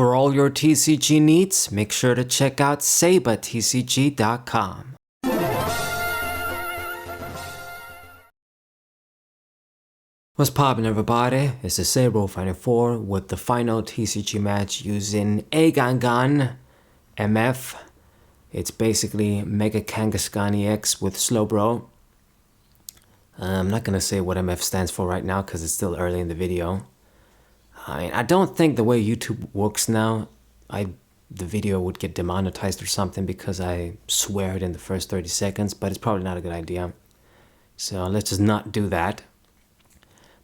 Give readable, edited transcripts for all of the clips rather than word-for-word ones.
For all your TCG needs, make sure to check out sabatcg.com. What's poppin', everybody? It's the Slowbro Final 4 with the final TCG match using Kangaskhan MF. It's basically Mega Kangaskhan EX with Slowbro. I'm not gonna say what MF stands for right now because it's still early in the video. I don't think the way YouTube works now, the video would get demonetized or something because I swear it in the first 30 seconds, but it's probably not a good idea. So let's just not do that.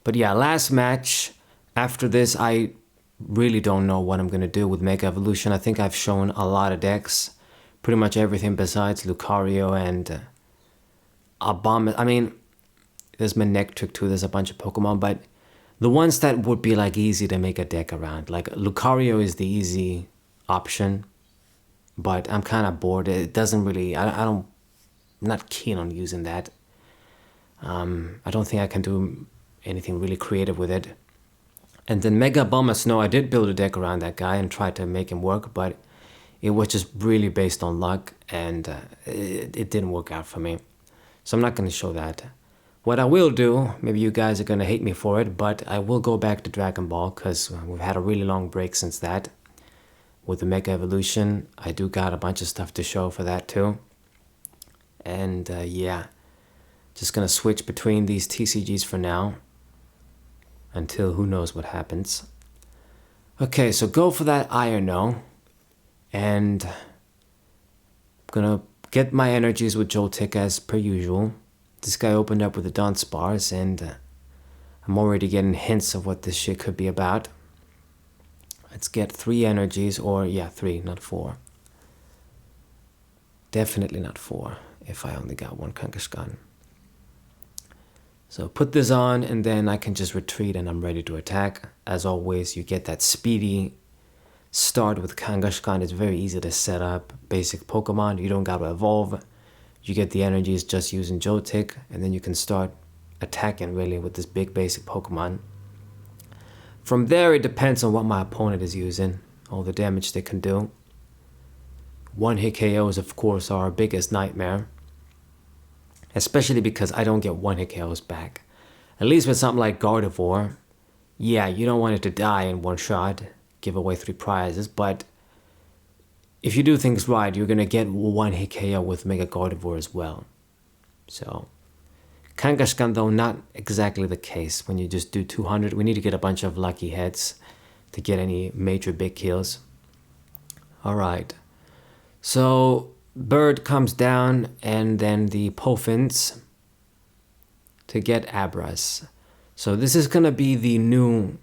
But yeah, last match. After this, I really don't know what I'm gonna do with Mega Evolution. I think I've shown a lot of decks. Pretty much everything besides Lucario and Abomin. I mean, there's Manectric too, there's a bunch of Pokemon, but the ones that would be like easy to make a deck around. Like Lucario is the easy option, but I'm kind of bored. It doesn't really, I'm not keen on using that. I don't think I can do anything really creative with it. And then Mega Abomin, I did build a deck around that guy and tried to make him work, but it was just really based on luck, and it didn't work out for me. So I'm not going to show that. What I will do, maybe you guys are going to hate me for it, but I will go back to Dragon Ball because we've had a really long break since that. With the Mega Evolution, I do got a bunch of stuff to show for that too. And yeah, just going to switch between these TCGs for now until who knows what happens. Okay, so go for that Iono, and I'm going to get my energies with Joltik as per usual. This guy opened up with a Dudunsparce, and I'm already getting hints of what this shit could be about. Let's get 3 energies, or yeah, 3, not 4. Definitely not 4, if I only got 1 Kangaskhan. So put this on, and then I can just retreat, and I'm ready to attack. As always, you get that speedy start with Kangaskhan. It's very easy to set up basic Pokemon. You don't gotta evolve. You get the energies just using Joltik, and then you can start attacking really with this big basic Pokemon. From there, it depends on what my opponent is using, all the damage they can do. 1-hit KOs, of course, are our biggest nightmare, especially because I don't get 1-hit KOs back. At least with something like Gardevoir, yeah, you don't want it to die in one shot, give away 3 prizes, but if you do things right, you're going to get 1-hit KO with Mega Gardevoir as well. So, Kangaskhan though, not exactly the case. When you just do 200, we need to get a bunch of lucky hits to get any major big kills. Alright, so Bird comes down, and then the Pofins to get Abras. So this is going to be the new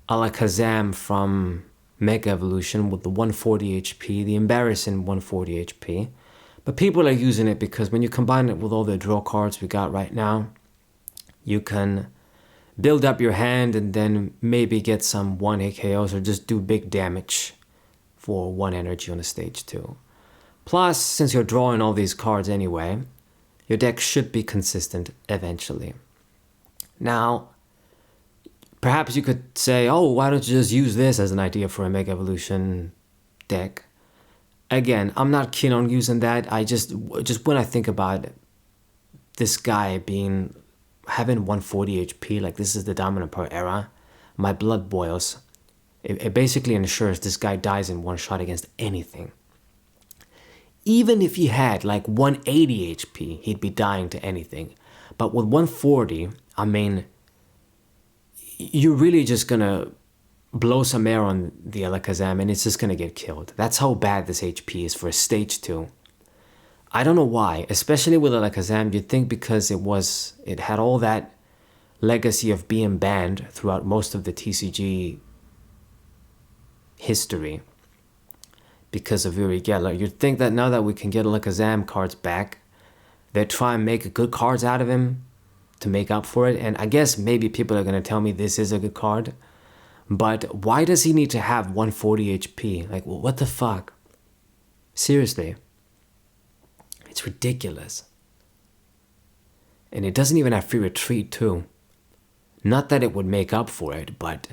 Alakazam from Mega Evolution with the 140 HP, the embarrassing 140 HP. But people are using it because when you combine it with all the draw cards we got right now, you can build up your hand and then maybe get some 1-hit KOs or just do big damage for 1 energy on the stage too. Plus, since you're drawing all these cards anyway, your deck should be consistent eventually. Now, perhaps you could say, oh, why don't you just use this as an idea for a Mega Evolution deck? Again, I'm not keen on using that. I just when I think about this guy having 140 HP, like this is the dominant per era, my blood boils. It basically ensures this guy dies in one shot against anything. Even if he had like 180 HP, he'd be dying to anything. But with 140, I mean, you're really just gonna blow some air on the Alakazam and it's just gonna get killed. That's how bad this HP is for a stage 2. I don't know why, especially with Alakazam. You'd think because it had all that legacy of being banned throughout most of the TCG history because of Uri Geller. You'd think that now that we can get Alakazam cards back, they'd try and make good cards out of him to make up for it. And I guess maybe people are going to tell me this is a good card, but why does he need to have 140 HP? Like, what the fuck? Seriously. It's ridiculous. And it doesn't even have free retreat too. Not that it would make up for it, but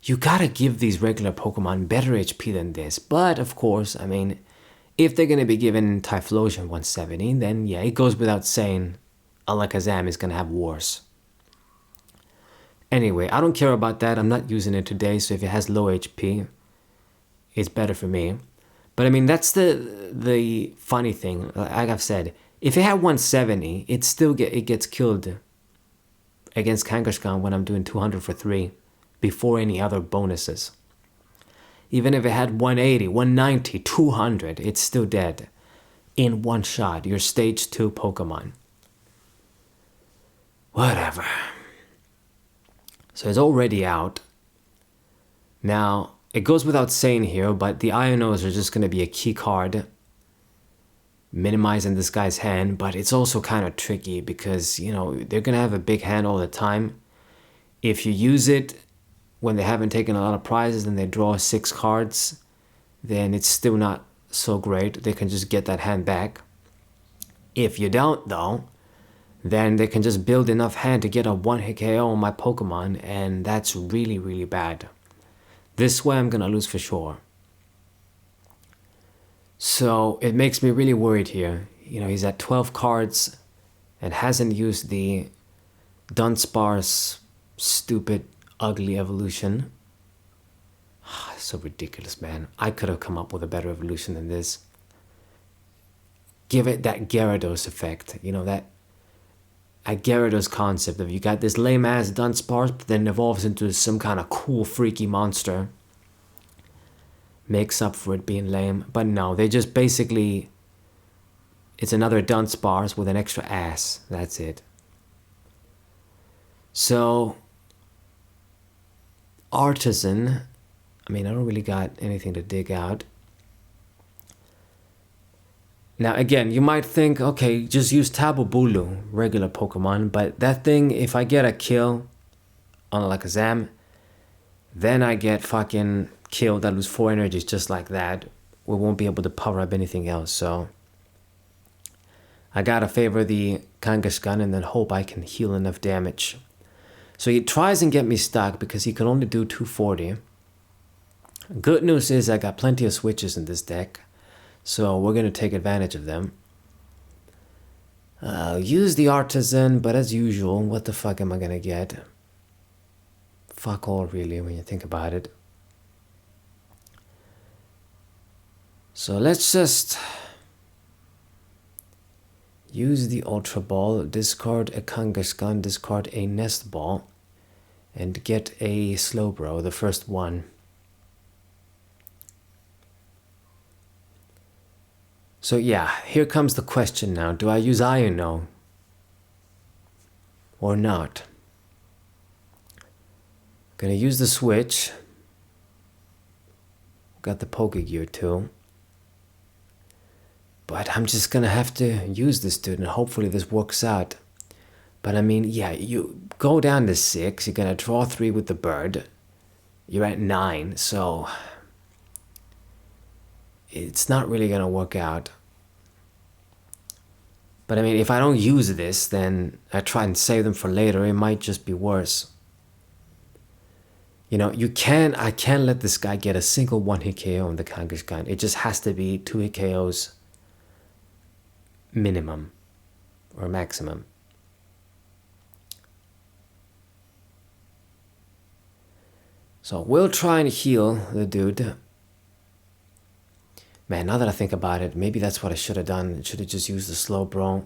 you gotta give these regular Pokemon better HP than this. But of course, I mean, if they're gonna be given Typhlosion 170, then yeah, it goes without saying Alakazam is gonna have worse. Anyway, I don't care about that. I'm not using it today, so if it has low HP, it's better for me. But I mean, that's the funny thing. Like I've said, if it had 170, it gets killed against Kangaskhan when I'm doing 200 for 3 before any other bonuses. Even if it had 180, 190, 200, it's still dead in one shot. Your stage 2 Pokemon. Whatever. So it's already out. Now, it goes without saying here, but the Ionos are just going to be a key card, minimizing this guy's hand, but it's also kind of tricky because, you know, they're going to have a big hand all the time. If you use it when they haven't taken a lot of prizes and they draw 6 cards, then it's still not so great. They can just get that hand back. If you don't, though, then they can just build enough hand to get a 1-hit KO on my Pokemon, and that's really, really bad. This way I'm gonna lose for sure. So it makes me really worried here. You know, he's at 12 cards and hasn't used the Dunsparce stupid, ugly evolution. So ridiculous, man. I could have come up with a better evolution than this. Give it that Gyarados effect. You know, that a Gyarados concept of you got this lame ass Dunsparce, but then evolves into some kind of cool freaky monster. Makes up for it being lame. But no, they just basically, it's another Dunsparce with an extra ass. That's it. So Artisan, I mean, I don't really got anything to dig out. Now again, you might think, okay, just use Tabubulu, regular Pokemon, but that thing, if I get a kill on Alakazam, then I get fucking killed. I lose 4 energies just like that. We won't be able to power up anything else, so I gotta favor the Kangaskhan and then hope I can heal enough damage. So he tries and get me stuck because he can only do 240. Good news is I got plenty of switches in this deck, so we're going to take advantage of them. Use the Artisan, but as usual, what the fuck am I going to get? Fuck all, really, when you think about it. So let's just use the Ultra Ball, discard a Kangaskhan, discard a Nest Ball, and get a Slowbro, the first one. So yeah, here comes the question now. Do I use Iono or not? Gonna use the switch. Got the Pokegear too. But I'm just gonna have to use this dude and hopefully this works out. But I mean, yeah, you go down to 6, you're gonna draw 3 with the bird. You're at 9, so it's not really gonna work out. But I mean, if I don't use this, then I try and save them for later, it might just be worse. You know, I can't let this guy get a single 1-hit KO on the Kangaskhan. It just has to be 2-hit KOs minimum or maximum. So we'll try and heal the dude. Man, now that I think about it, maybe that's what I should have done. I should have just used the Slowbro,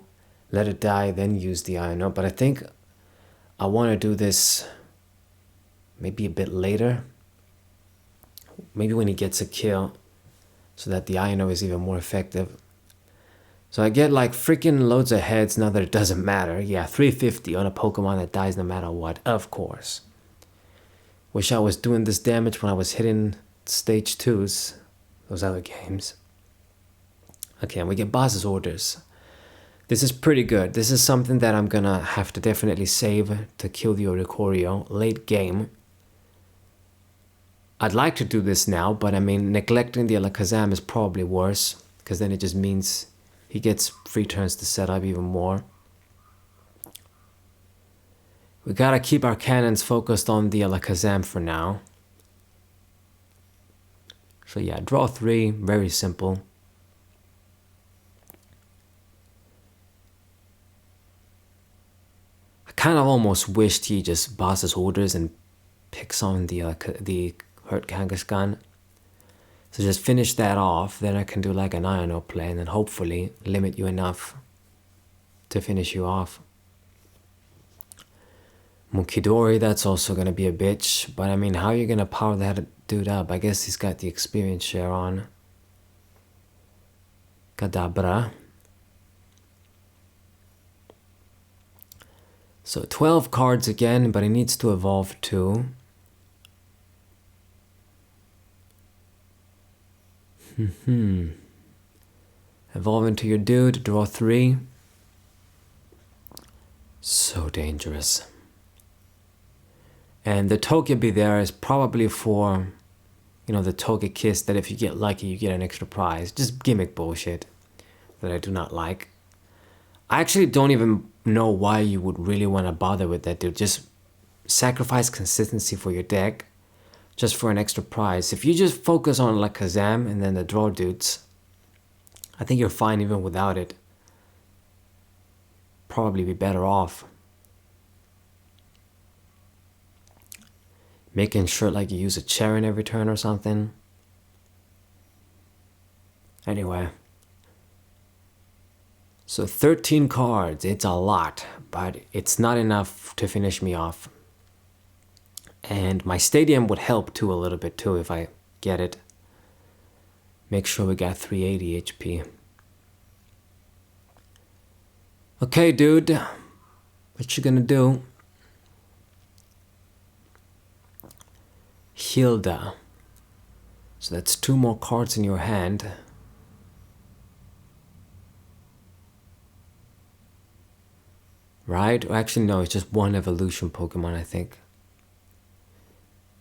let it die, then use the Iono. But I think I want to do this maybe a bit later. Maybe when he gets a kill, so that the Iono is even more effective. So I get like freaking loads of heads now that it doesn't matter. Yeah, 350 on a Pokemon that dies no matter what, of course. Wish I was doing this damage when I was hitting stage 2s, those other games. Okay, and we get boss's orders. This is pretty good. This is something that I'm gonna have to definitely save to kill the Oricorio late game. I'd like to do this now, but I mean, neglecting the Alakazam is probably worse, because then it just means he gets free turns to set up even more. We gotta keep our cannons focused on the Alakazam for now. So yeah, draw 3, very simple. I kind of almost wished he just bosses orders and picks on the hurt Kangaskhan. So just finish that off, then I can do like an Iono play and then hopefully limit you enough to finish you off. Mukidori, that's also going to be a bitch, but I mean, how are you going to power that dude up? I guess he's got the experience share on. Kadabra. So 12 cards again, but he needs to evolve too. Evolve into your dude, draw 3. So dangerous. And the Togepi there is probably for, you know, the Togekiss that if you get lucky, you get an extra prize. Just gimmick bullshit that I do not like. I actually don't even know why you would really want to bother with that, dude. Just sacrifice consistency for your deck just for an extra prize. If you just focus on Alakazam and then the draw dudes, I think you're fine even without it. Probably be better off. Making sure like you use a Charin every turn or something. Anyway. So 13 cards, it's a lot, but it's not enough to finish me off. And my stadium would help too a little bit too if I get it. Make sure we got 380 HP. Okay, dude. What you gonna do? Hilda. So that's 2 more cards in your hand. Right? Or actually, no, it's just 1 evolution Pokemon, I think.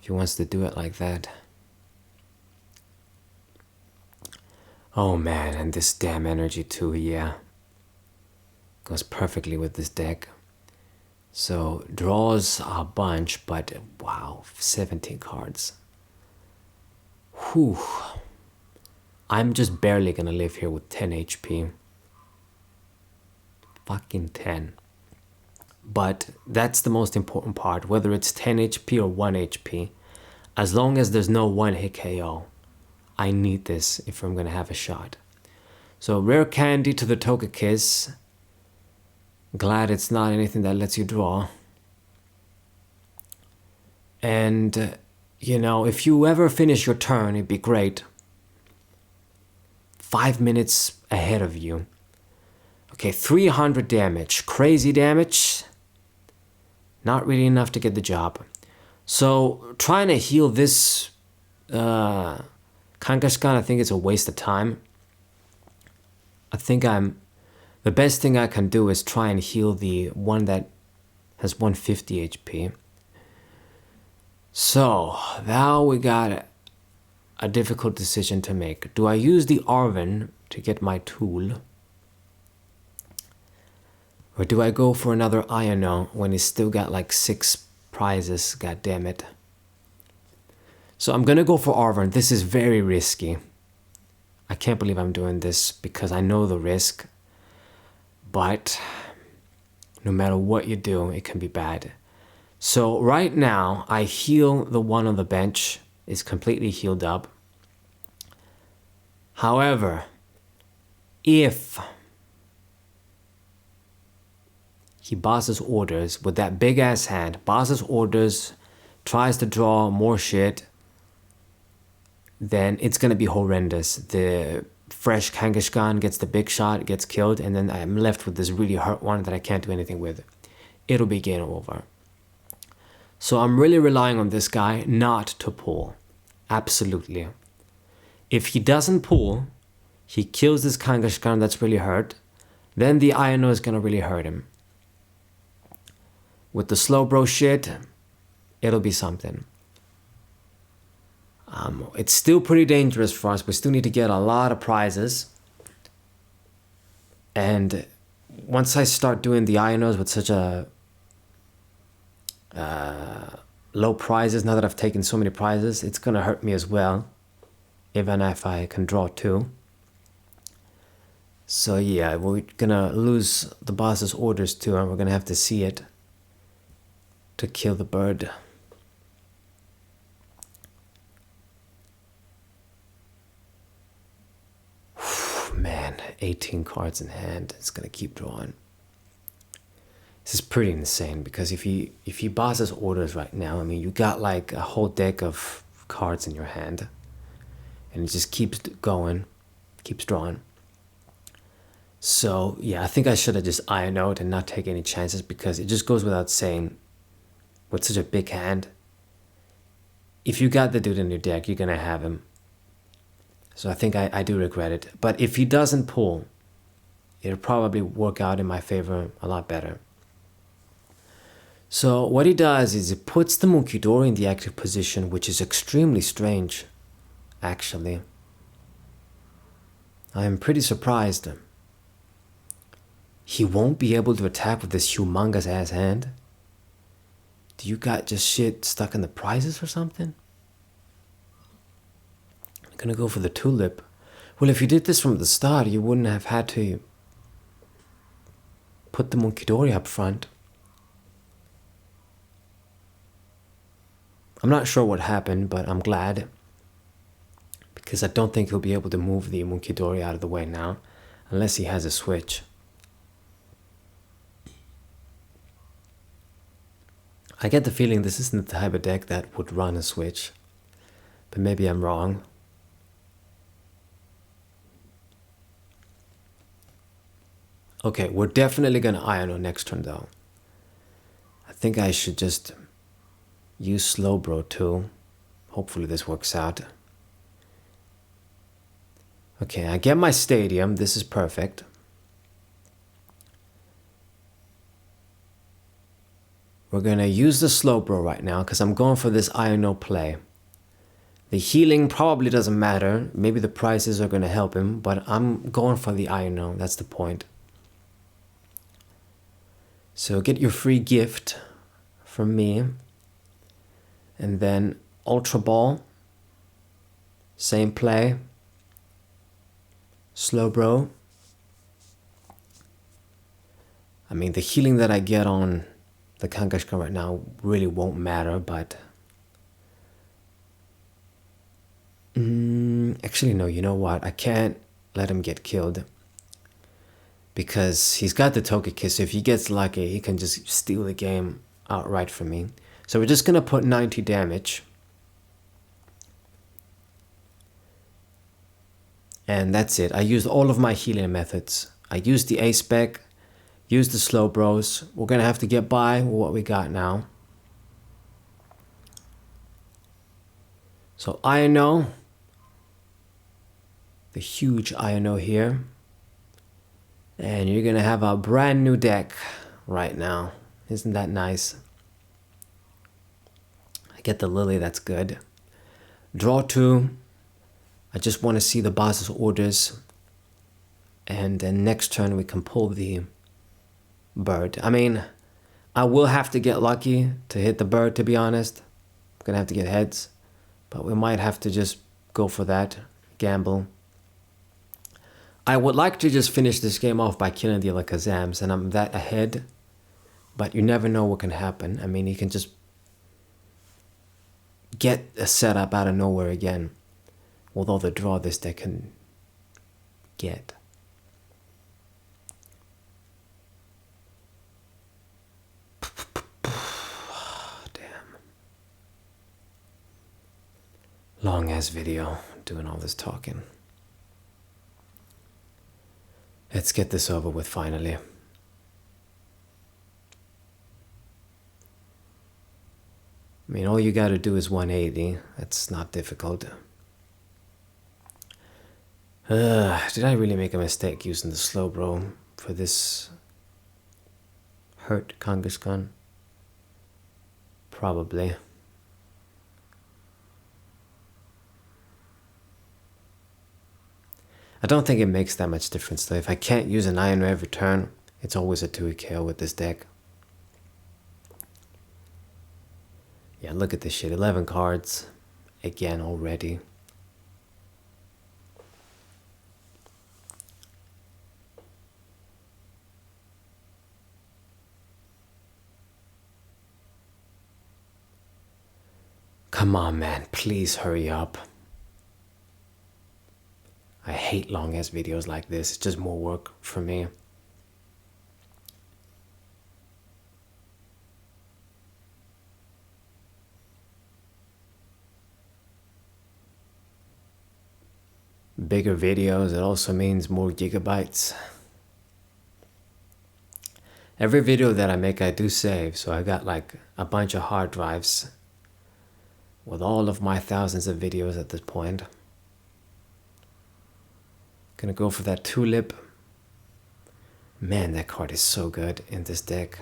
If he wants to do it like that. Oh man, and this damn energy too, yeah. Goes perfectly with this deck. So, draws a bunch, but wow, 17 cards. Whew. I'm just barely gonna live here with 10 HP. Fucking 10. But that's the most important part, whether it's 10 HP or 1 HP. As long as there's no 1-hit KO, I need this if I'm gonna have a shot. So rare candy to the Togekiss. Glad it's not anything that lets you draw. And, you know, if you ever finish your turn, it'd be great. 5 minutes ahead of you. Okay, 300 damage. Crazy damage. Not really enough to get the job. So, trying to heal this Kangaskhan, I think it's a waste of time. I think the best thing I can do is try and heal the one that has 150 HP. So, now we got a difficult decision to make. Do I use the Arven to get my tool? Or do I go for another Iono when he's still got like 6 prizes? God damn it. So I'm gonna go for Arven. This is very risky. I can't believe I'm doing this because I know the risk. But no matter what you do, it can be bad. So right now, I heal the one on the bench. It's completely healed up. However, if he bosses orders with that big ass hand, bosses orders, tries to draw more shit, then it's gonna be horrendous. The fresh Kangaskhan gets the big shot, gets killed, and then I'm left with this really hurt one that I can't do anything with. It'll be game over. So I'm really relying on this guy not to pull. Absolutely. If he doesn't pull, he kills this Kangaskhan that's really hurt, then the Iono is gonna really hurt him. With the Slowbro shit, it'll be something. It's still pretty dangerous for us. We still need to get a lot of prizes. And once I start doing the Ionos with such a low prizes, now that I've taken so many prizes, it's gonna hurt me as well even if I can draw 2. So yeah, we're gonna lose the boss's orders too, and we're gonna have to see it to kill the bird. Man, 18 cards in hand. It's gonna keep drawing. This is pretty insane because if he bosses orders right now, I mean, you got like a whole deck of cards in your hand, and it just keeps going, keeps drawing. So yeah, I think I should have just iron out and not take any chances, because it just goes without saying, with such a big hand, if you got the dude in your deck, you're gonna have him. So I think I do regret it. But if he doesn't pull, it'll probably work out in my favor a lot better. So what he does is he puts the Munkidori in the active position, which is extremely strange, actually. I am pretty surprised. He won't be able to attack with this humongous ass hand. Do you got just shit stuck in the prizes or something? I'm gonna go for the tulip. Well, if you did this from the start, you wouldn't have had to put the Munkidori up front. I'm not sure what happened, but I'm glad, because I don't think he'll be able to move the Munkidori out of the way now, unless he has a switch. I get the feeling this isn't the type of deck that would run a switch, but maybe I'm wrong. Okay, we're definitely gonna Iono next turn though. I think I should just use Slowbro too. Hopefully this works out. Okay, I get my stadium. This is perfect. We're gonna use the Slowbro right now because I'm going for this Iono play. The healing probably doesn't matter. Maybe the prices are gonna help him, but I'm going for the Iono. That's the point. So get your free gift from me. And then Ultra Ball. Same play. Slowbro. I mean, the healing that I get on the Kangaskhan right now really won't matter, but actually no, you know what? I can't let him get killed, because he's got the Togekiss. So if he gets lucky, he can just steal the game outright from me. So we're just gonna put 90 damage. And that's it. I used all of my healing methods. I used the A-Spec, used the Slowbros. We're gonna have to get by with what we got now. So Iono, the huge Iono here. And you're gonna have a brand new deck right now. Isn't that nice? I get the Lily, that's good. Draw 2. I just want to see the boss's orders. And then next turn we can pull the bird. I mean, I will have to get lucky to hit the bird, to be honest. I'm gonna have to get heads. But we might have to just go for that. Gamble. I would like to just finish this game off by killing the Alakazams, and I'm that ahead. But you never know what can happen. I mean, you can just get a setup out of nowhere again. Although the draw this deck can get. Damn. Long ass video doing all this talking. Let's get this over with finally. I mean, all you gotta do is 180. That's not difficult. Did I really make a mistake using the Slowbro for this hurt Kangaskhan? Probably. I don't think it makes that much difference though. If I can't use an Iono every turn, it's always a 2 KO with this deck. Yeah, look at this shit. 11 cards again already. Come on, man. Please hurry up. I hate long ass videos like this. It's just more work for me. Bigger videos, it also means more gigabytes. Every video that I make, I do save. So I got like a bunch of hard drives with all of my thousands of videos at this point. Gonna go for that tulip. Man, that card is so good in this deck.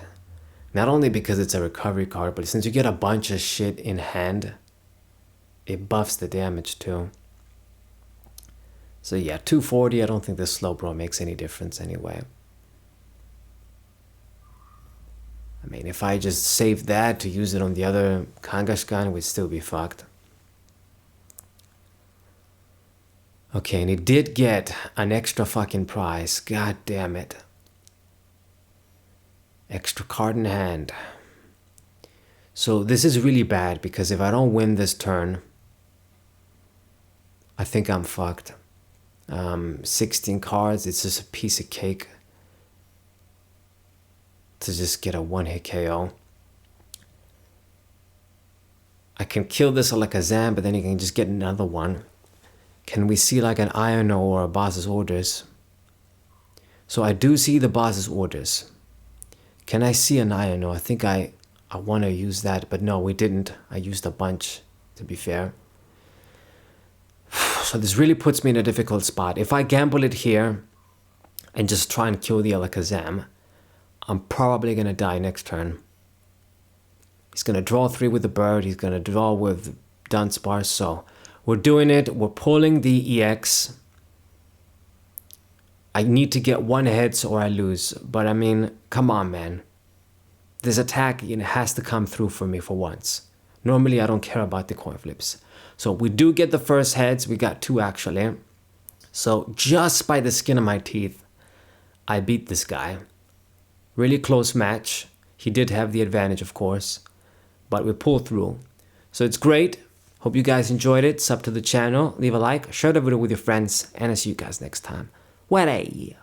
Not only because it's a recovery card, but since you get a bunch of shit in hand, it buffs the damage too. So yeah, 240, I don't think the Slowbro makes any difference anyway. I mean, if I just saved that to use it on the other Kangaskhan, we'd still be fucked. Okay, and it did get an extra fucking prize. God damn it. Extra card in hand. So this is really bad because if I don't win this turn, I think I'm fucked. 16 cards, it's just a piece of cake to just get a one-hit KO. I can kill this Alakazam, but then you can just get another one. Can we see like an Iono or a boss's orders? So I do see the boss's orders. Can I see an Iono? I think I want to use that, but no, we didn't. I used a bunch, to be fair. So this really puts me in a difficult spot. If I gamble it here and just try and kill the Alakazam, I'm probably going to die next turn. He's going to draw 3 with the bird. He's going to draw with Dudunsparce. So we're doing it. We're pulling the EX. I need to get 1 hit or I lose. But I mean, come on, man. This attack has to come through for me for once. Normally, I don't care about the coin flips. So we do get the first heads. We got 2 actually. So just by the skin of my teeth, I beat this guy. Really close match. He did have the advantage, of course. But we pulled through. So it's great. Hope you guys enjoyed it. Sub to the channel. Leave a like. Share the video with your friends. And I'll see you guys next time. What a